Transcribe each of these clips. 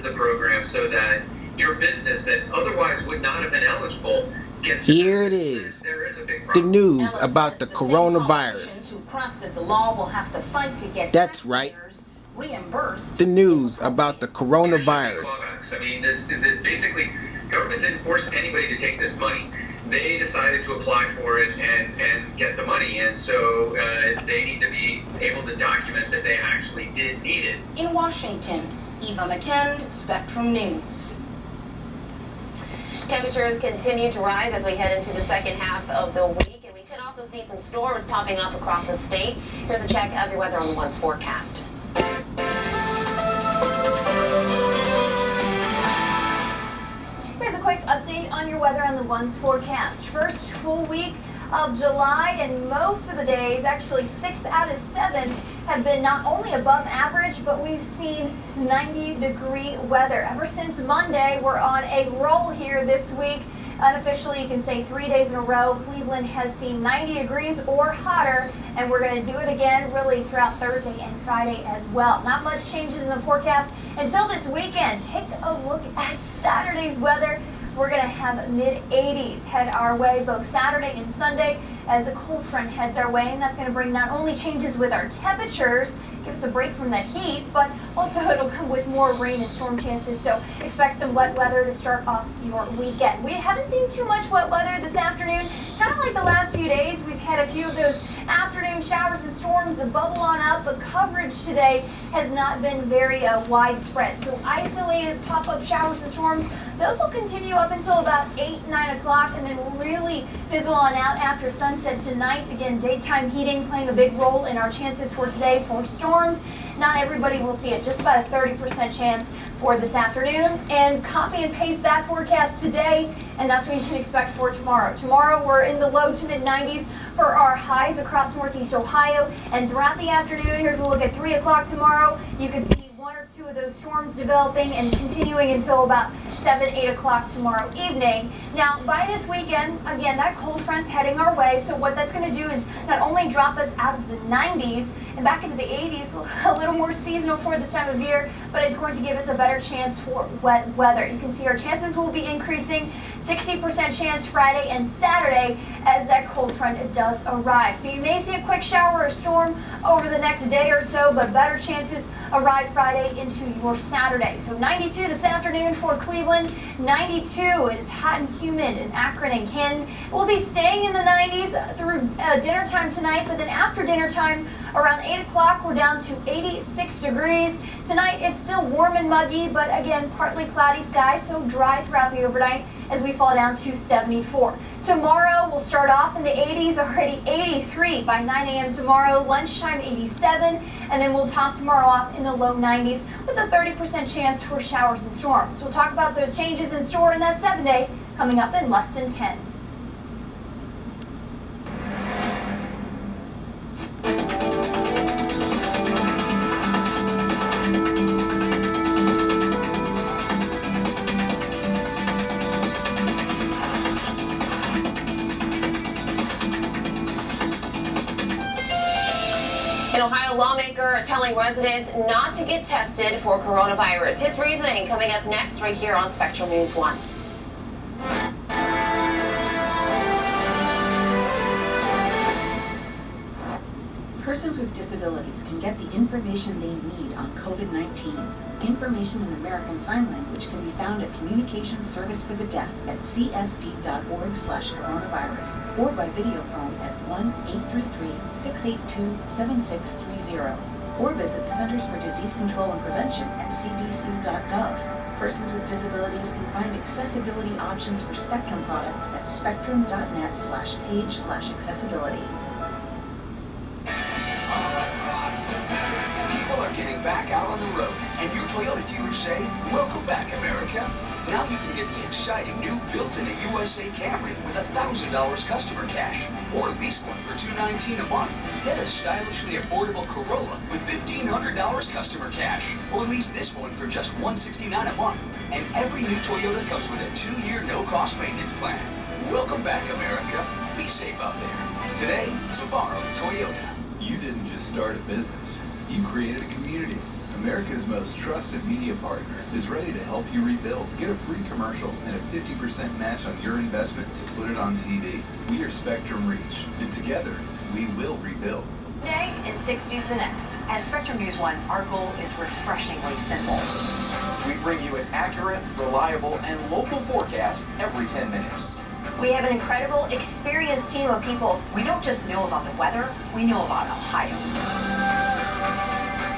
the program so that your business that otherwise would not have been eligible gets. Here it is. There is a big The problem. news about the coronavirus. Who crafted the law will have to fight to get That's right. Reimbursed. The news about the coronavirus. I mean, basically, government didn't force anybody to take this money. They decided to apply for it and get the money, and so they need to be able to document that they actually did need it. In Washington, Eva McKend, Spectrum News. Temperatures continue to rise as we head into the second half of the week, and we could also see some storms popping up across the state. Here's a check of your weather on the One's forecast. Here's a quick update on your weather on the One's forecast. First full week of July, and most of the days, actually 6 out of 7, have been not only above average, but we've seen 90-degree weather. Ever since Monday, we're on a roll here this week. Unofficially, you can say 3 days in a row, Cleveland has seen 90 degrees or hotter, and we're going to do it again really throughout Thursday and Friday as well. Not much changes in the forecast until this weekend. Take a look at Saturday's weather. We're going to have mid-80s head our way both Saturday and Sunday as a cold front heads our way, and that's going to bring not only changes with our temperatures, give us a break from that heat, but also it'll come with more rain and storm chances, so expect some wet weather to start off your weekend. We haven't seen too much wet weather this afternoon, kind of like the last few days. We've had a few of those afternoon showers and storms bubble on up, but coverage today has not been very widespread. So isolated pop-up showers and storms, those will continue up until about 8, 9 o'clock, and then will really fizzle on out after sunset tonight. Again, daytime heating playing a big role in our chances for today for storms. Not everybody will see it, just about a 30% chance for this afternoon. And copy and paste that forecast today, and that's what you can expect for tomorrow. Tomorrow, we're in the low to mid-90s for our highs across northeast Ohio. And throughout the afternoon, here's a look at 3 o'clock tomorrow. You can see 1 or 2 of those storms developing and continuing until about 7, 8 o'clock tomorrow evening. Now, by this weekend, again, that cold front's heading our way. So what that's going to do is not only drop us out of the 90s and back into the 80s, a little more seasonal for this time of year, but it's going to give us a better chance for wet weather. You can see our chances will be increasing, 60% chance Friday and Saturday as that cold front does arrive. So you may see a quick shower or storm over the next day or so, but better chances arrive Friday into your Saturday. So 92 this afternoon for Cleveland, 92 is hot and humid in Akron and Canton. We'll be staying in the 90s through dinner time tonight, but then after dinner time around 8 o'clock we're down to 86 degrees. Tonight it's still warm and muggy, but again partly cloudy skies, so dry throughout the overnight as we fall down to 74. Tomorrow we'll start off in the 80s, already 83 by 9 a.m. tomorrow, lunchtime 87, and then we'll top tomorrow off in the low 90s with a 30% chance for showers and storms. So we'll talk about those changes in store in that 7-day coming up in less than 10. An Ohio lawmaker telling residents not to get tested for coronavirus. His reasoning coming up next right here on Spectrum News 1. Persons with disabilities can get the information they need on COVID-19. Information in American Sign Language can be found at Communications Service for the Deaf at csd.org/coronavirus or by video phone at 1-833-682-7630 or visit the Centers for Disease Control and Prevention at cdc.gov. Persons with disabilities can find accessibility options for Spectrum products at spectrum.net/page/accessibility. Getting back out on the road, and your Toyota dealers say, "Welcome back, America." Now you can get the exciting new built-in USA Camry with $1,000 customer cash, or lease one for $219 a month. Get a stylishly affordable Corolla with $1,500 customer cash, or lease this one for just $169 a month. And every new Toyota comes with a 2-year no-cost maintenance plan. Welcome back, America. Be safe out there. Today, tomorrow, Toyota. You didn't just start a business. You created a community, America's most trusted media partner, is ready to help you rebuild. Get a free commercial and a 50% match on your investment to put it on TV. We are Spectrum Reach, and together, we will rebuild. Today and 60's the next. At Spectrum News 1, our goal is refreshingly simple. We bring you an accurate, reliable, and local forecast every 10 minutes. We have an incredible, experienced team of people. We don't just know about the weather, we know about Ohio.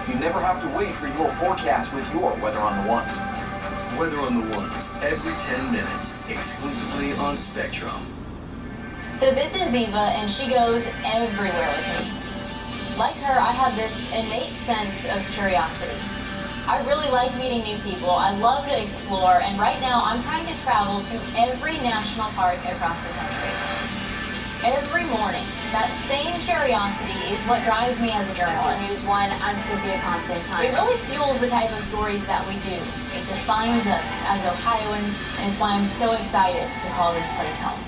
You never have to wait for your forecast with your Weather on the Ones. Weather on the Ones, every 10 minutes, exclusively on Spectrum. So this is Eva, and she goes everywhere with me. Like her, I have this innate sense of curiosity. I really like meeting new people. I love to explore, and right now I'm trying to travel to every national park across the country. Every morning, that same curiosity is what drives me as a journalist. News 1, I'm Sophia Constantine. It really fuels the type of stories that we do. It defines us as Ohioans, and it's why I'm so excited to call this place home.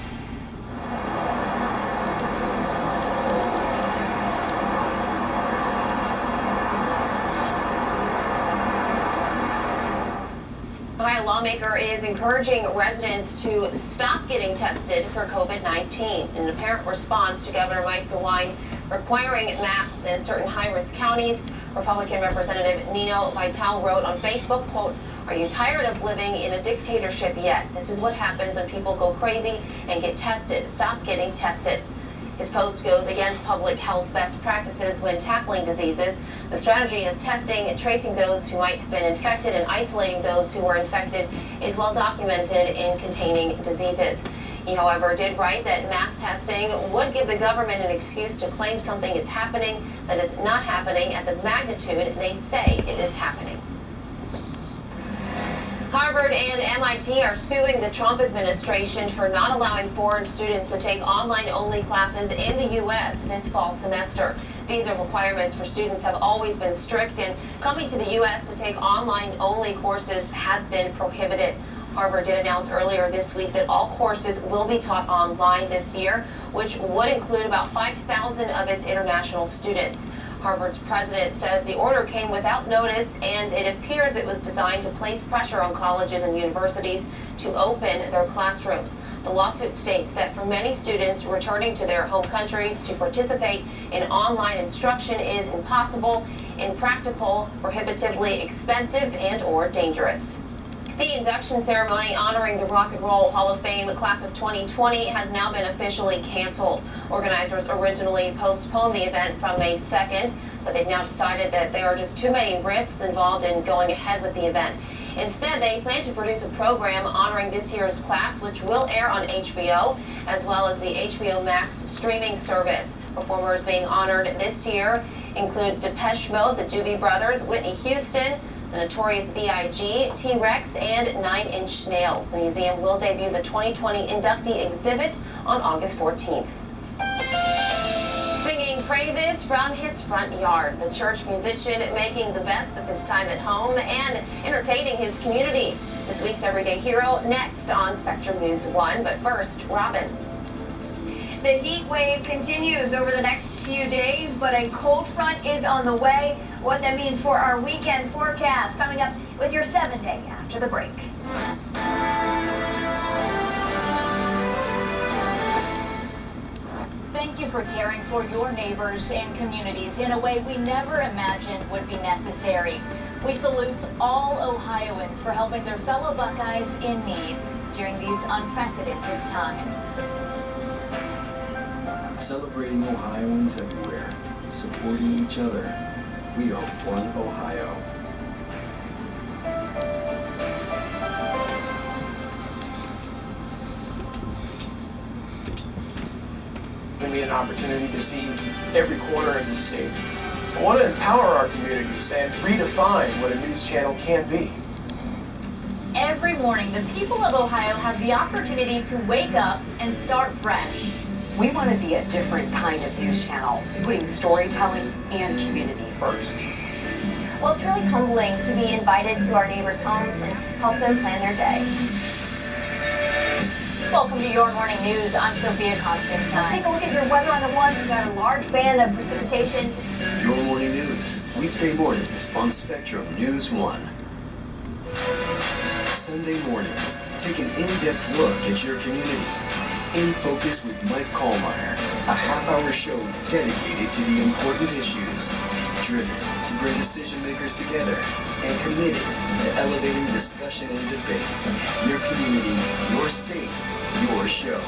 Ohio lawmaker is encouraging residents to stop getting tested for COVID-19 in an apparent response to Governor Mike DeWine requiring masks in certain high-risk counties. Republican Representative Nino Vital wrote on Facebook, quote, "Are you tired of living in a dictatorship yet? This is what happens when people go crazy and get tested. Stop getting tested." His post goes against public health best practices when tackling diseases. The strategy of testing and tracing those who might have been infected and isolating those who were infected is well documented in containing diseases. He, however, did write that mass testing would give the government an excuse to claim something is happening that is not happening at the magnitude they say it is happening. Harvard and MIT are suing the Trump administration for not allowing foreign students to take online-only classes in the U.S. this fall semester. Visa requirements for students have always been strict, and coming to the U.S. to take online-only courses has been prohibited. Harvard did announce earlier this week that all courses will be taught online this year, which would include about 5,000 of its international students. Harvard's president says the order came without notice, and it appears it was designed to place pressure on colleges and universities to open their classrooms. The lawsuit states that for many students returning to their home countries to participate in online instruction is impossible, impractical, prohibitively expensive, and/or dangerous. The induction ceremony honoring the Rock and Roll Hall of Fame class of 2020 has now been officially canceled. Organizers originally postponed the event from May 2nd, but they've now decided that there are just too many risks involved in going ahead with the event. Instead, they plan to produce a program honoring this year's class, which will air on HBO, as well as the HBO Max streaming service. Performers being honored this year include Depeche Mode, the Doobie Brothers, Whitney Houston, the Notorious B.I.G., T-Rex, and 9 Inch Nails. The museum will debut the 2020 inductee exhibit on August 14th. Singing praises from his front yard, the church musician making the best of his time at home and entertaining his community. This week's Everyday Hero next on Spectrum News 1. But first, Robin. The heat wave continues over the next few days, but a cold front is on the way. What that means for our weekend forecast coming up with your 7-day after the break. Thank you for caring for your neighbors and communities in a way we never imagined would be necessary. We salute all Ohioans for helping their fellow Buckeyes in need during these unprecedented times. Celebrating Ohioans everywhere, supporting each other. We are one Ohio. Give me an opportunity to see every corner of the state. I want to empower our communities and redefine what a news channel can be. Every morning, the people of Ohio have the opportunity to wake up and start fresh. We want to be a different kind of news channel, putting storytelling and community first. Well, it's really humbling to be invited to our neighbors' homes and help them plan their day. Welcome to Your Morning News. I'm Sophia Let's Constantine. take a look at your weather on the ones. We've got a large band of precipitation. Your Morning News weekday mornings on Spectrum News 1. Sunday mornings, take an in-depth look at your community. In Focus with Mike Kallmeyer, a half-hour show dedicated to the important issues, driven to bring decision makers together, and committed to elevating discussion and debate. Your community, your state, your show.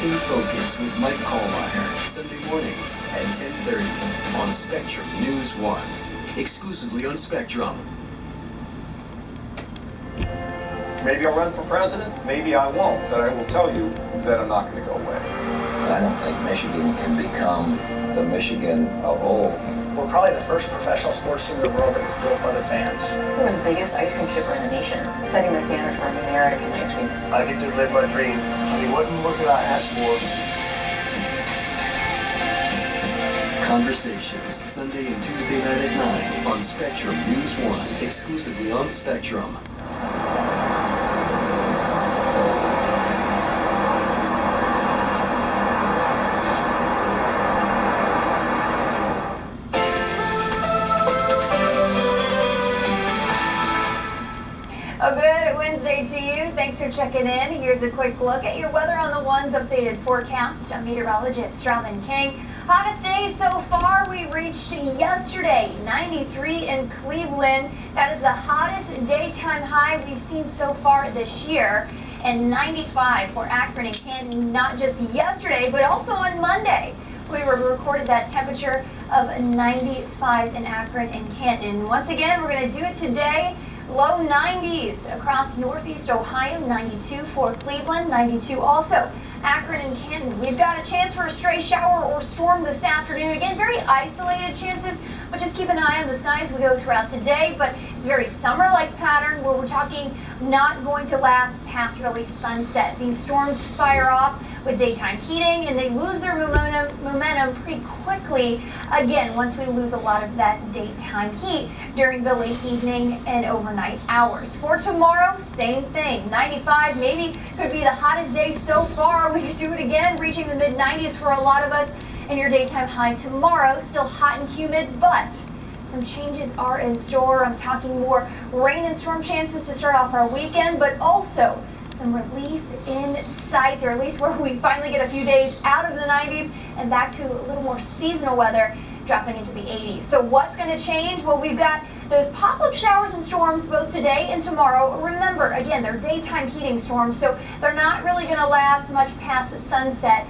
In Focus with Mike Kallmeyer, Sunday mornings at 10:30 on Spectrum News 1. Exclusively on Spectrum. Maybe I'll run for president, maybe I won't, but I will tell you that I'm not going to go away. I don't think Michigan can become the Michigan of old. We're probably the first professional sports team in the world that was built by the fans. We're the biggest ice cream shipper in the nation, setting the standard for American ice cream. I get to live my dream. I mean, what more could I ask for? Conversations, Sunday and Tuesday night at 9 on Spectrum News 1, exclusively on Spectrum. A good Wednesday to you. Thanks for checking in. Here's a quick look at your weather on the One's updated forecast. I'm meteorologist Strawman King. Hottest day so far we reached yesterday, 93 in Cleveland. That is the hottest daytime high we've seen so far this year. And 95 for Akron and Canton, not just yesterday, but also on Monday. We recorded that temperature of 95 in Akron and Canton. Once again, we're going to do it today. Low 90s across Northeast Ohio, 92 for Cleveland, 92 also Akron and Canton. We've got a chance for a stray shower or storm this afternoon. Again, very isolated chances, but just keep an eye on the sky as we go throughout today. But it's a very summer-like pattern where we're talking not going to last past really sunset. These storms fire off with daytime heating and they lose their momentum pretty quickly again once we lose a lot of that daytime heat during the late evening and overnight hours. For tomorrow, same thing. 95 maybe could be the hottest day so far. We could do it again, reaching the mid-90s for a lot of us. And your daytime high tomorrow, still hot and humid, but some changes are in store. I'm talking more rain and storm chances to start off our weekend, but also some relief in sight, or at least where we finally get a few days out of the 90s and back to a little more seasonal weather, dropping into the 80s. So what's going to change? Well, we've got those pop-up showers and storms both today and tomorrow. Remember, again, they're daytime heating storms, so they're not really going to last much past the sunset,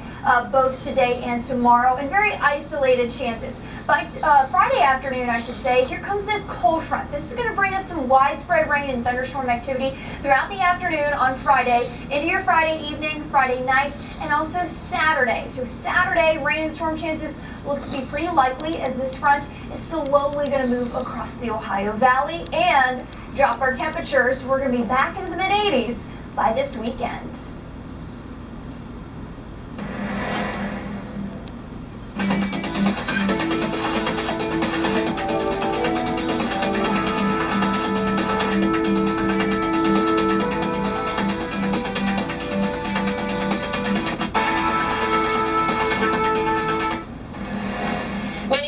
both today and tomorrow, and very isolated chances. By Friday afternoon, I should say, here comes this cold front. This is going to bring us some widespread rain and thunderstorm activity throughout the afternoon on Friday, into your Friday evening, Friday night, and also Saturday. So Saturday, rain and storm chances look to be pretty likely as this front is slowly going to move across the Ohio Valley and drop our temperatures. We're going to be back into the mid-80s by this weekend.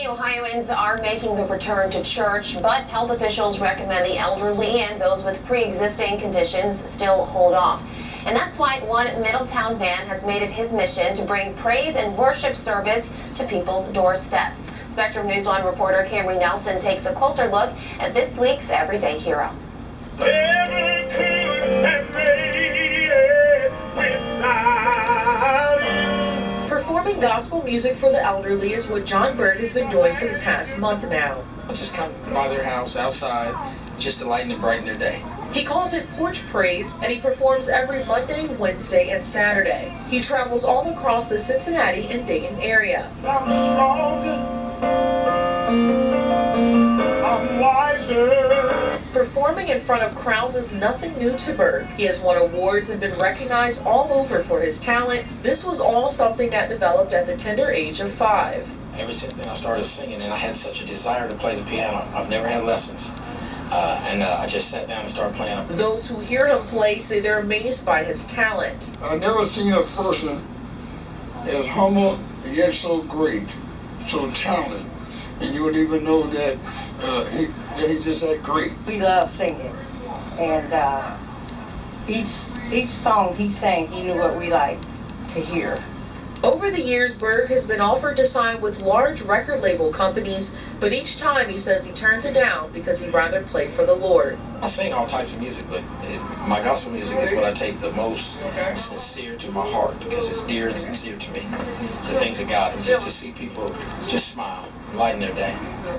Ohioans are making the return to church, but health officials recommend the elderly and those with pre-existing conditions still hold off. And that's why one Middletown man has made it his mission to bring praise and worship service to people's doorsteps. Spectrum News 1 reporter Camry Nelson takes a closer look at this week's Everyday Hero. Performing gospel music for the elderly is what John Bird has been doing for the past month now. I just come by their house outside just to lighten and brighten their day. He calls it Porch Praise, and he performs every Monday, Wednesday, and Saturday. He travels all across the Cincinnati and Dayton area. I'm wiser. Performing in front of crowds is nothing new to Bird. He has won awards and been recognized all over for his talent. This was all something that developed at the tender age of 5. Ever since then I started singing and I had such a desire to play the piano. I've never had lessons. I just sat down and started playing. Those who hear him play say they're amazed by his talent. I've never seen a person as humble and yet so great, so talented, and you wouldn't even know that he just had great. We love singing, and each song he sang, he knew what we liked to hear. Over the years, Berg has been offered to sign with large record label companies, but each time he says he turns it down because he'd rather play for the Lord. I sing all types of music, but my gospel music is what I take the most sincere to my heart because it's dear and sincere to me. The things of God, and just to see people just smile, lighten their day.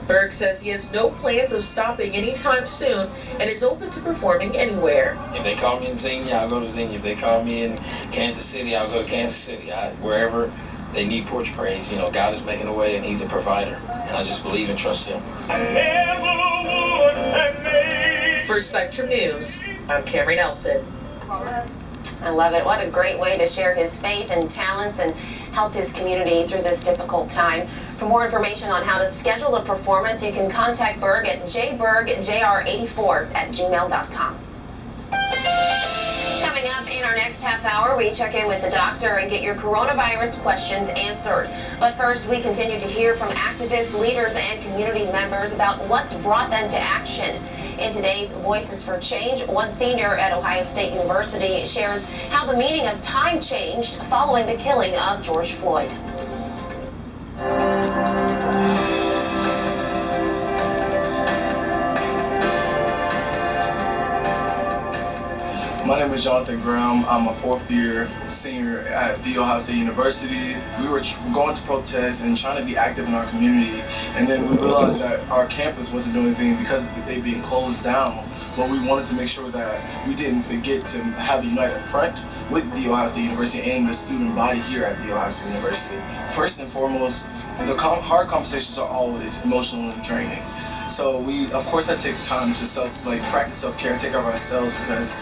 Berg says he has no plans of stopping anytime soon and is open to performing anywhere. If they call me in Xenia, I'll go to Xenia. If they call me in Kansas City, I'll go to Kansas City. Wherever they need porch praise, you know, God is making a way and He's a provider. And I just believe and trust Him. For Spectrum News, I'm Cameron Nelson. I love it. What a great way to share his faith and talents and help his community through this difficult time. For more information on how to schedule a performance, you can contact Berg at jbergjr84@gmail.com. Coming up in our next half hour, we check in with the doctor and get your coronavirus questions answered. But first, we continue to hear from activists, leaders, and community members about what's brought them to action. In today's Voices for Change, one senior at Ohio State University shares how the meaning of time changed following the killing of George Floyd. My name is Jonathan Graham. I'm a fourth-year senior at The Ohio State University. We were going to protest and trying to be active in our community, and then we realized that our campus wasn't doing anything because of it being closed down. But we wanted to make sure that we didn't forget to have a united front with The Ohio State University and the student body here at The Ohio State University. First and foremost, the hard conversations are always emotional and draining. So we, of course, had to take time to practice self-care and take care of ourselves because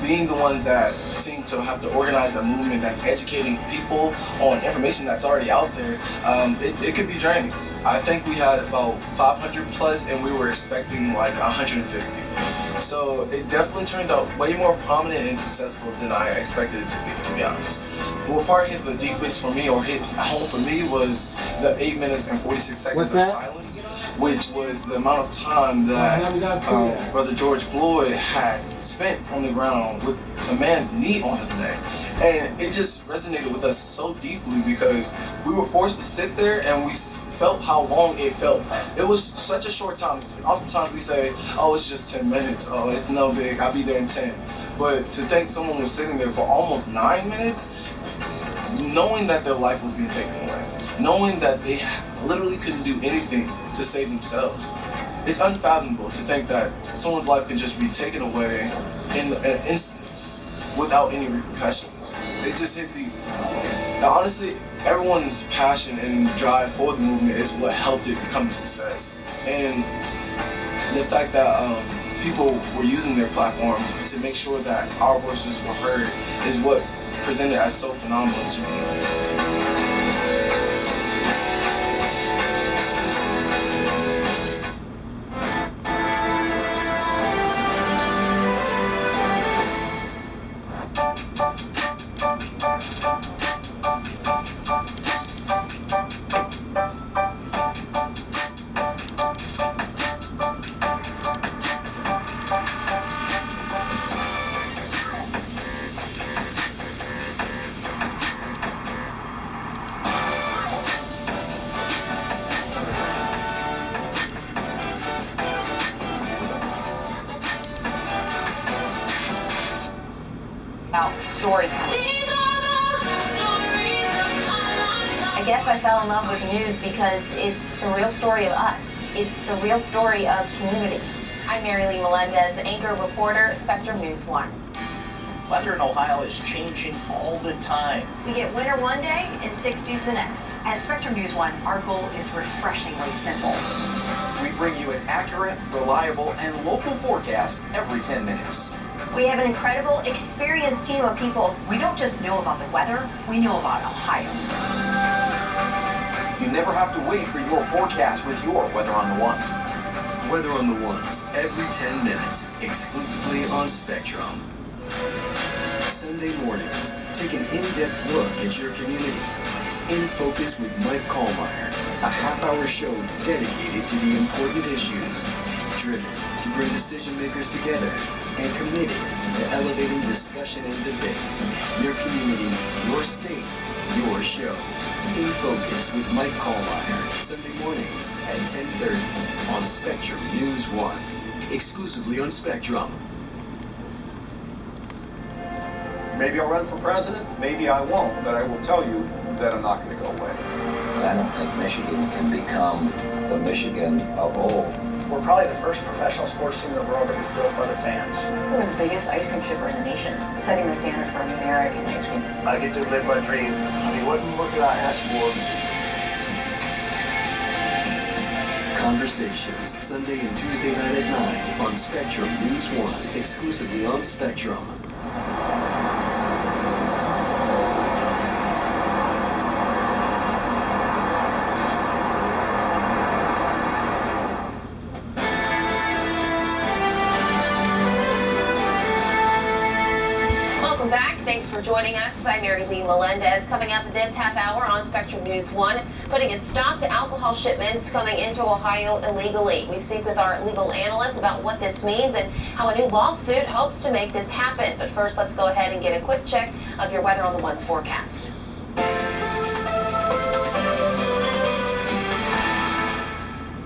being the ones that seem to have to organize a movement that's educating people on information that's already out there, it could be draining. I think we had about 500 plus and we were expecting like 150. So it definitely turned out way more prominent and successful than I expected it to be honest. What part hit the deepest for me or hit home for me was the 8 minutes and 46 seconds of silence, which was the amount of time that Brother George Floyd had spent on the ground with a man's knee on his neck. And it just resonated with us so deeply because we were forced to sit there and we felt how long it felt. It was such a short time. Oftentimes we say, oh, it's just 10 minutes. Oh, it's no big. I'll be there in 10. But to think someone was sitting there for almost 9 minutes, knowing that their life was being taken away, knowing that they literally couldn't do anything to save themselves. It's unfathomable to think that someone's life can just be taken away in an instance without any repercussions. It just hit deep. Now, honestly, everyone's passion and drive for the movement is what helped it become a success. And the fact that people were using their platforms to make sure that our voices were heard is what presented as so phenomenal to me. Storytelling. I guess I fell in love with news because it's the real story of us. It's the real story of community. I'm Mary Lee Melendez, anchor reporter, Spectrum News 1. Weather in Ohio is changing all the time. We get winter one day and 60s the next. At Spectrum News 1, our goal is refreshingly simple. We bring you an accurate, reliable, and local forecast every 10 minutes. We have an incredible, experienced team of people. We don't just know about the weather, we know about Ohio. You never have to wait for your forecast with your Weather on the Ones. Weather on the Ones, every 10 minutes, exclusively on Spectrum. Sunday mornings, take an in-depth look at your community. In Focus with Mike Kallmeyer, a half-hour show dedicated to the important issues, driven to bring decision makers together, and committed to elevating discussion and debate. Your community, your state, your show. In Focus with Mike Kallmeyer, Sunday mornings at 10:30 on Spectrum News 1. Exclusively on Spectrum. Maybe I'll run for president, maybe I won't, but I will tell you that I'm not going to go away. I don't think Michigan can become the Michigan of old. We're probably the first professional sports team in the world that was built by the fans. We're the biggest ice cream shipper in the nation, setting the standard for American ice cream. I get to live my dream. I mean, what more could I ask for? Conversations, Sunday and Tuesday night at 9 on Spectrum News 1, exclusively on Spectrum. Welcome back. Thanks for joining us. I'm Mary Lee Melendez. Coming up this half hour on Spectrum News 1, putting a stop to alcohol shipments coming into Ohio illegally. We speak with our legal analyst about what this means and how a new lawsuit hopes to make this happen. But first, let's go ahead and get a quick check of your weather on the One's forecast.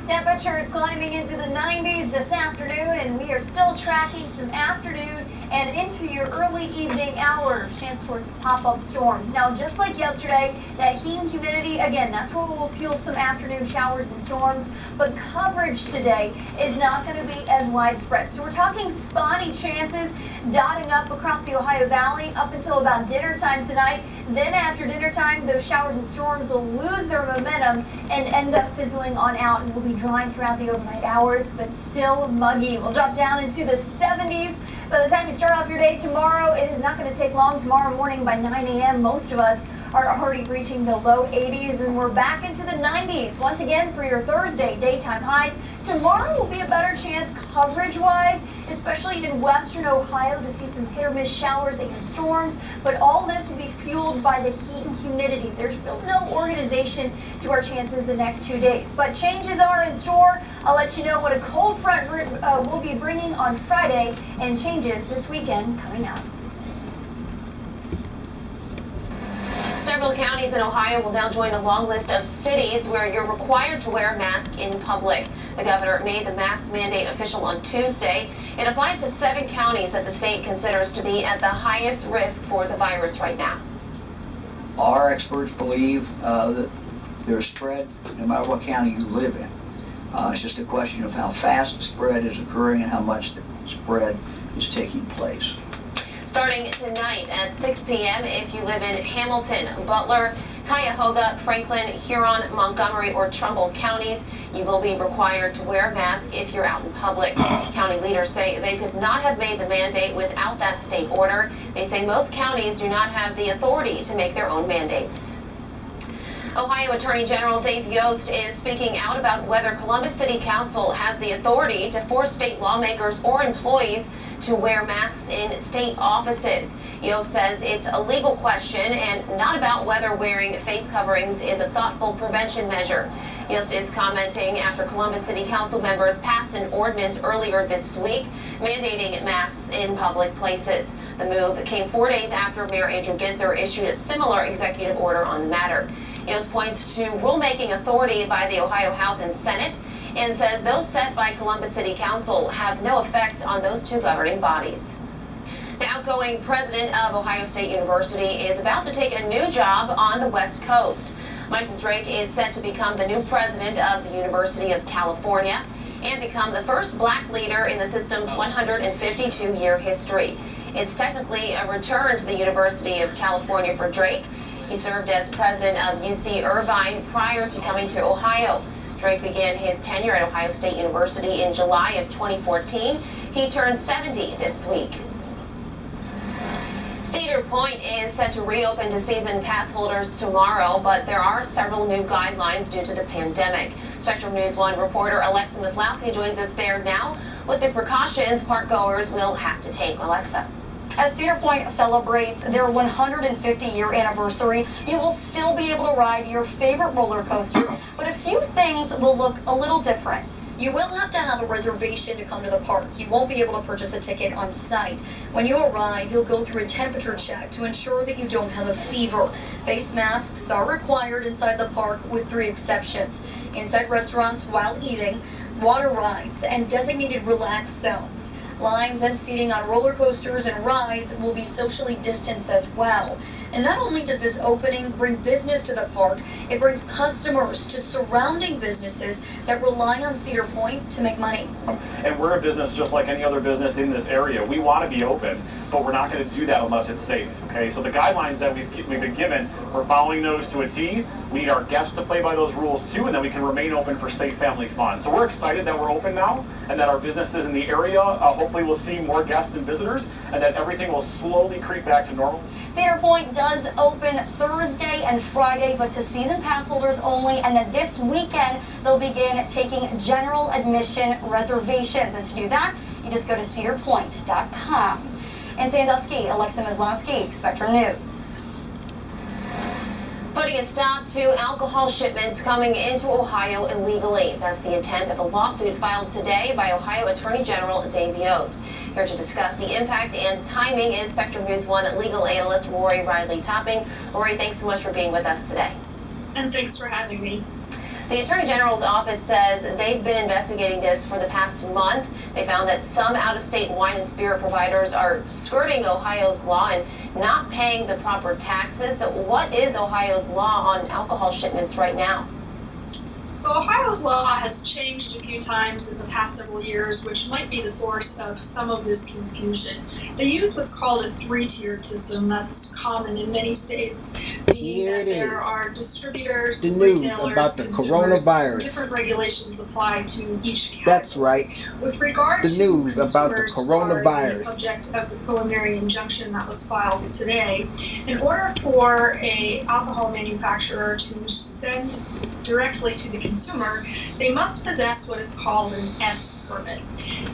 Temperatures climbing into the 90s this afternoon, and we are still tracking some afternoon and into your early evening hours. Chance for some pop-up storms. Now, just like yesterday, that heat and humidity, again, that's what will fuel some afternoon showers and storms, but coverage today is not going to be as widespread. So we're talking spotty chances dotting up across the Ohio Valley up until about dinner time tonight. Then after dinner time, those showers and storms will lose their momentum and end up fizzling on out, and will be drying throughout the overnight hours, but still muggy. We'll drop down into the 70s. By the time you start off your day tomorrow, it is not going to take long. Tomorrow morning by 9 a.m., most of us are already reaching the low 80s, and we're back into the 90s once again for your Thursday daytime highs. Tomorrow will be a better chance coverage-wise, especially in western Ohio, to see some hit-or-miss showers and storms, but all this will be fueled by the heat and humidity. There's really no organization to our chances the next 2 days, but changes are in store. I'll let you know what a cold front will be bringing on Friday, and changes this weekend coming up. Several counties in Ohio will now join a long list of cities where you're required to wear a mask in public. The governor made the mask mandate official on Tuesday. It applies to 7 counties that the state considers to be at the highest risk for the virus right now. Our experts believe that there's spread no matter what county you live in. It's just a question of how fast the spread is occurring and how much the spread is taking place. Starting tonight at 6 p.m. if you live in Hamilton, Butler, Cuyahoga, Franklin, Huron, Montgomery, or Trumbull counties, you will be required to wear a mask if you're out in public. County leaders say they could not have made the mandate without that state order. They say most counties do not have the authority to make their own mandates. Ohio Attorney General Dave Yost is speaking out about whether Columbus City Council has the authority to force state lawmakers or employees to wear masks in state offices. Yost says it's a legal question and not about whether wearing face coverings is a thoughtful prevention measure. Yost is commenting after Columbus City Council members passed an ordinance earlier this week mandating masks in public places. The move came 4 days after Mayor Andrew Ginther issued a similar executive order on the matter. Yost points to rulemaking authority by the Ohio House and Senate and says those set by Columbus City Council have no effect on those two governing bodies. The outgoing president of Ohio State University is about to take a new job on the West Coast. Michael Drake is set to become the new president of the University of California and become the first black leader in the system's 152-year history. It's technically a return to the University of California for Drake. He served as president of UC Irvine prior to coming to Ohio. Drake began his tenure at Ohio State University in July of 2014. He turned 70 this week. Cedar Point is set to reopen to season pass holders tomorrow, but there are several new guidelines due to the pandemic. Spectrum News 1 reporter Alexa Maslowski joins us there now with the precautions park goers will have to take. Alexa. As Cedar Point celebrates their 150-year anniversary, you will still be able to ride your favorite roller coasters, but a few things will look a little different. You will have to have a reservation to come to the park. You won't be able to purchase a ticket on site. When you arrive, you'll go through a temperature check to ensure that you don't have a fever. Face masks are required inside the park with 3 exceptions. Inside restaurants while eating, water rides, and designated relax zones. Lines and seating on roller coasters and rides will be socially distanced as well. And not only does this opening bring business to the park, it brings customers to surrounding businesses that rely on Cedar Point to make money. And we're a business just like any other business in this area. We want to be open, but we're not going to do that unless it's safe, okay? So the guidelines that we've been given, we're following those to a T. We need our guests to play by those rules too, and then we can remain open for safe family fun. So we're excited that we're open now, and that our businesses in the area, hopefully we'll see more guests and visitors, and that everything will slowly creep back to normal. Cedar Point does open Thursday and Friday, but to season pass holders only, and then this weekend they'll begin taking general admission reservations. And to do that, you just go to cedarpoint.com. In Sandusky, Alexa Maslowski, Spectrum News. Putting a stop to alcohol shipments coming into Ohio illegally. That's the intent of a lawsuit filed today by Ohio Attorney General Dave Yost. Here to discuss the impact and timing is Spectrum News 1 legal analyst Rory Riley Topping. Rory, thanks so much for being with us today. And thanks for having me. The Attorney General's office says they've been investigating this for the past month. They found that some out-of-state wine and spirit providers are skirting Ohio's law and not paying the proper taxes. So what is Ohio's law on alcohol shipments right now? So Ohio's law has changed a few times in the past several years, which might be the source of some of this confusion. They use what's called a 3-tiered system that's common in many states, meaning that there are distributors, the news retailers, about the consumers. coronavirus. Different regulations apply to each category. That's right. With regard The to news about the consumers coronavirus. are the subject of the preliminary injunction that was filed today. In order for a alcohol manufacturer to send directly to the consumer, they must possess what is called an S permit.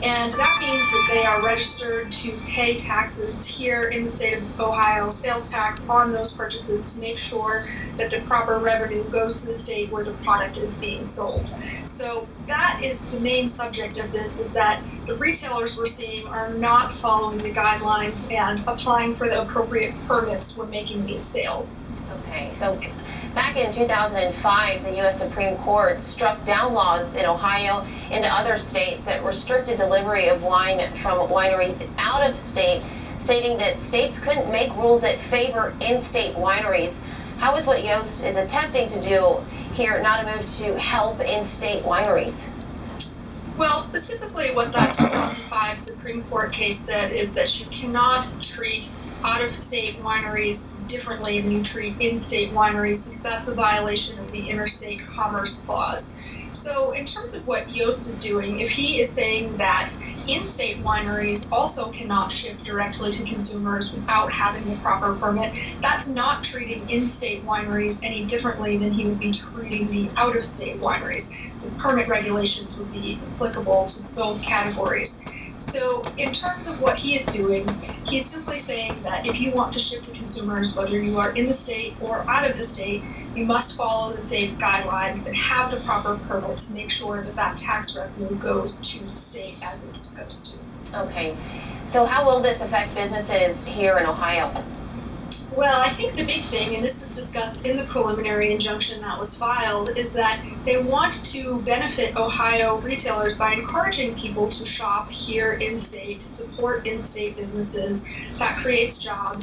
And that means that they are registered to pay taxes here in the state of Ohio, sales tax on those purchases to make sure that the proper revenue goes to the state where the product is being sold. So that is the main subject of this, is that the retailers we're seeing are not following the guidelines and applying for the appropriate permits when making these sales. Okay, so back in 2005, the U.S. Supreme Court struck down laws in Ohio and other states that restricted delivery of wine from wineries out of state, stating that states couldn't make rules that favor in-state wineries. How is what Yost is attempting to do here not a move to help in-state wineries? Well, specifically what that 2005 Supreme Court case said is that you cannot treat out-of-state wineries differently than you treat in-state wineries, because that's a violation of the Interstate Commerce Clause. So in terms of what Yost is doing, if he is saying that in-state wineries also cannot ship directly to consumers without having the proper permit, that's not treating in-state wineries any differently than he would be treating the out-of-state wineries. The permit regulations would be applicable to both categories. So in terms of what he is doing, he's simply saying that if you want to ship to consumers, whether you are in the state or out of the state, you must follow the state's guidelines and have the proper permit to make sure that that tax revenue goes to the state as it's supposed to. Okay, so how will this affect businesses here in Ohio? Well, I think the big thing, and this is discussed in the preliminary injunction that was filed, is that they want to benefit Ohio retailers by encouraging people to shop here in-state, to support in-state businesses. That creates jobs.